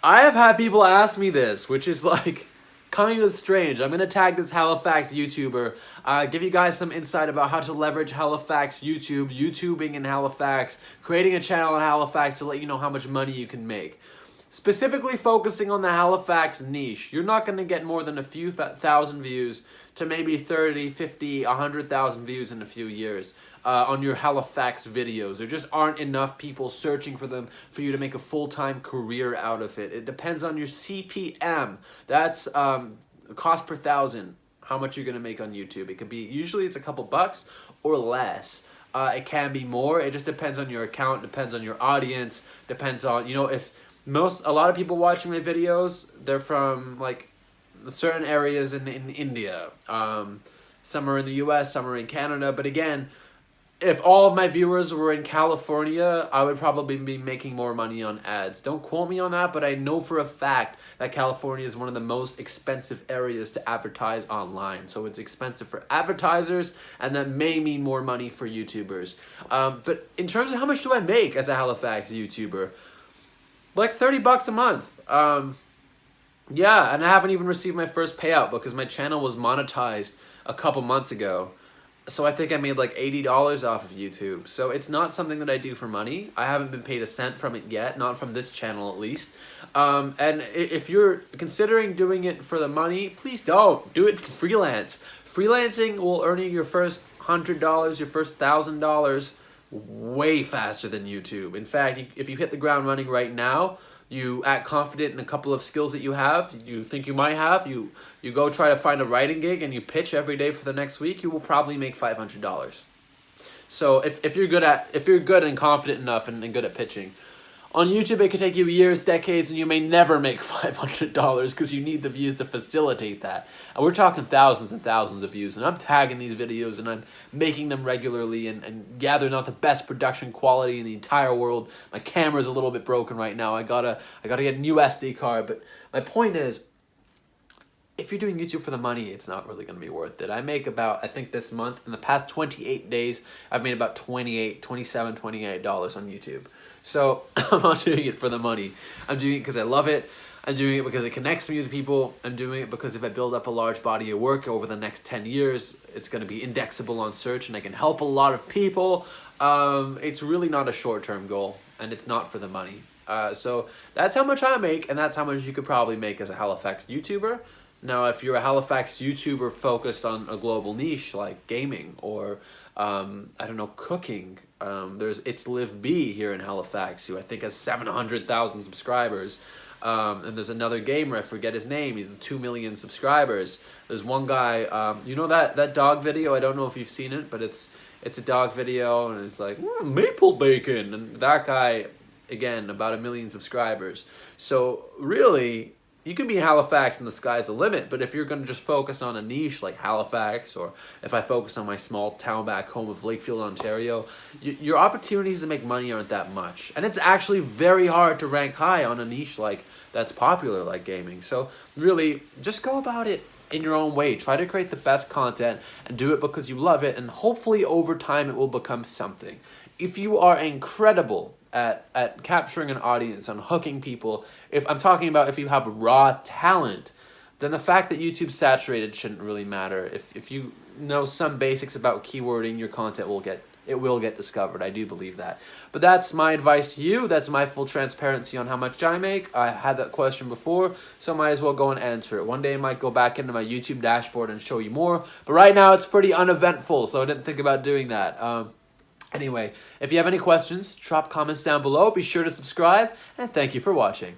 I have had people ask me this, which is like kind of strange. I'm gonna tag this Halifax YouTuber, give you guys some insight about how to leverage Halifax YouTube, YouTubing in Halifax, creating a channel in Halifax to let you know how much money you can make. Specifically focusing on the Halifax niche, you're not gonna get more than a few thousand views to maybe 30, 50, 100,000 views in a few years. On your Halifax videos. There just aren't enough people searching for them for you to make a full-time career out of it. It depends on your CPM. That's cost per thousand, how much you're gonna make on YouTube. It could be, usually it's a couple bucks or less. It can be more. It just depends on your account, depends on your audience, depends on, you know, if a lot of people watching my videos, they're from like certain areas in India. Some are in the US, some are in Canada, but again, if all of my viewers were in California, I would probably be making more money on ads. Don't quote me on that, but I know for a fact that California is one of the most expensive areas to advertise online. So it's expensive for advertisers, and that may mean more money for YouTubers. But in terms of how much do I make as a Halifax YouTuber? Like 30 bucks a month. Yeah, and I haven't even received my first payout because my channel was monetized a couple months ago. So I think I made like $80 off of YouTube. So it's not something that I do for money. I haven't been paid a cent from it yet, not from this channel at least. And if you're considering doing it for the money, please don't. Do it freelance. Freelancing will earn you your first $100, your first $1,000 way faster than YouTube. In fact, if you hit the ground running right now, you act confident in a couple of skills that you think you might have, you go try to find a writing gig and you pitch every day for the next week, you will probably make $500. So if you're good and confident enough and good at pitching. On YouTube, it could take you years, decades, and you may never make $500 because you need the views to facilitate that. And we're talking thousands and thousands of views, and I'm tagging these videos, and I'm making them regularly, and yeah, they're not the best production quality in the entire world. My camera's a little bit broken right now. I gotta get a new SD card, but my point is, if you're doing YouTube for the money, it's not really going to be worth it. I make about, I think this month, in the past 28 days, I've made about $28 on YouTube. So I'm not doing it for the money. I'm doing it because I love it. I'm doing it because it connects me to people. I'm doing it because if I build up a large body of work over the next 10 years, it's going to be indexable on search and I can help a lot of people. It's really not a short-term goal, and it's not for the money. So that's how much I make, and that's how much you could probably make as a Halifax YouTuber. Now, if you're a Halifax YouTuber focused on a global niche like gaming or, I don't know, cooking, there's It's Live B here in Halifax, who I think has 700,000 subscribers. And there's another gamer, I forget his name, he's 2 million subscribers. There's one guy, you know that dog video? I don't know if you've seen it, but it's a dog video, and it's like, maple bacon. And that guy, again, about 1 million subscribers. So really, you can be in Halifax and the sky's the limit, but if you're going to just focus on a niche like Halifax, or if I focus on my small town back home of Lakefield, Ontario, your opportunities to make money aren't that much. And it's actually very hard to rank high on a niche like that's popular like gaming. So really, just go about it in your own way. Try to create the best content and do it because you love it, and hopefully over time it will become something. If you are incredible at capturing an audience, on hooking people, if I'm talking about if you have raw talent, then the fact that YouTube's saturated shouldn't really matter. If you know some basics about keywording, your content will get discovered. I do believe that. But that's my advice to you. That's my full transparency on how much I make. I had that question before, so I might as well go and answer it. One day I might go back into my YouTube dashboard and show you more, but right now it's pretty uneventful, so I didn't think about doing that. Anyway, if you have any questions, drop comments down below. Be sure to subscribe, and thank you for watching.